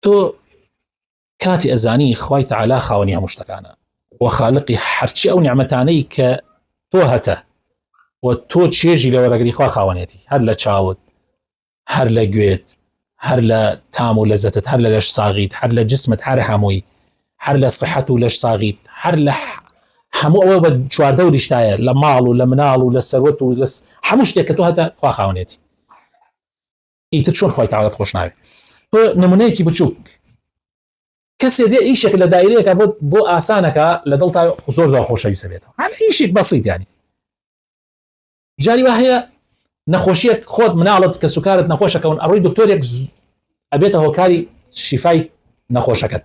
تۆ کاتی ئەزانی خوای تەعالا خاوەنی هەموو شتەکانە و خالقی هەرچی ئەو نیعمەتانەی کە تۆ هەتە و تۆ چێژی لە وەرەگری خوا خاوەنێتی، هەر لە چاوت، هەر لە گوێت، هەر لە تام و لەزەتت، هەر لە لەش ساغیت، هەر لە جسمت، هەر هەمووی، هەر لە صحەت و لەش ساغیت، هەر لە هەموو ئەوە بە چواردە و ریشتایە، لە ماڵ و لە مناڵ و لە سەروەت و هەموو شتێک کە تۆ هەتە خوا خاوەنێتی. ئیتر چۆن خوای تەعالات خۆش ناوێت؟ تۆ نمونەیەکی بچووک کەسێ دێ ئیشێک لە دایرەیەکە بۆ ئاسانەکە لە دڵتا زۆر خۆشەویستە بێتەوە، هەر ئیشێک بەسیط یانی. جاری وا هەیە نەخۆشیەک خۆت مناڵت کە سوکارت نەخۆشەکەون ئەڕۆی دکتۆرێک ئەبێتە هۆکاری شیفای نەخۆشەکەت،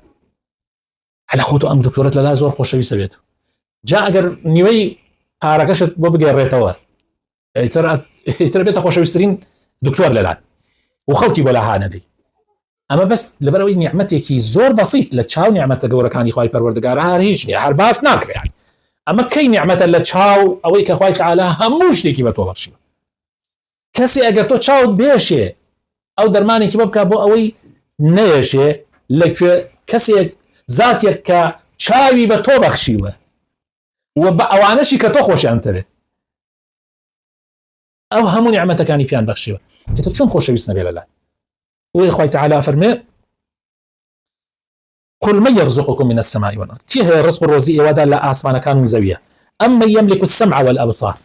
هەلا خۆت ئەم دکتۆرت لەلا زۆر خۆشەویستە بێت. جا ئەگەر نیوەی پارەکەشت بۆ بگەڕێتەوە ئیتر بێتە خۆشەویستترین دکتۆر لەلات و خەڵکی بۆ لەها نەبێ. ئەمە بەس لەبەرەوەی نیعمەتێکی زۆر بەسیط لە چاو نیعمەتە گەورەکانی خوای پەروەردگار هەر هیچ نییە، هەر باس ناکرێت. ئەمە کەی نیعمەتە لە چاو ئەوەی کە خوای تەعالا هەموو شتێکی بە تۆ بەخشیوە. کەسی ئەگەر تۆ چاوت بێشێ ئەو دەرمانێکی بکە بۆ ئەوەی نەیەشێ لەکوێ کەسێک زاتێک کە چاوی بە تۆ بەخشیوە و بە ئەوانەشی کە تۆ خۆشیان تەوێت ئەو هەموو نیعمەتەکانی پیان بەخشیوە، ئێتر چۆن خۆشەویست نەبێ لەلات؟ وی خوای تەعالا فەرمێ قل من يرزقكم من السماء والأرض، کێ هەیە ڕزق و ڕۆزی ئێوەدا لە ئاسمانەکان و زەویە؟ ئەمن يملك السمع والأبصار،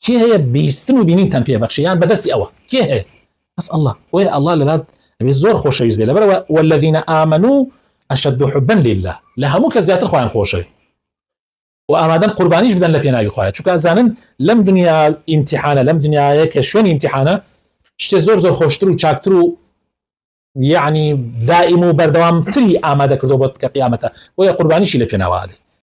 کێ هەیە بیستن و بینینتان پێ بەخشیان بەدەستی ئەوە؟ کێ هەیە؟ بەس الله. وی الله لەلات ئەبێ زۆر خۆشەویست بێ، لەبەرەوە والذین آمنوا أشد حبا لله، لە هەموو کە زیاتر خۆیان خۆشەوێ و ئامادەن قوربانیش بدەن لە پێناوی خوایە، چونکە ئەزانن لەم دنیا ئیمتیحانە، لەم دنیایە کە شوێنی ئیمتیحانە شتێ زۆر خۆشتر و چاکتر و یعنی دائم و بەردەوامتری ئامادە کردو بۆ کە قیامەتە، وە قوربانیشی لە پێناوە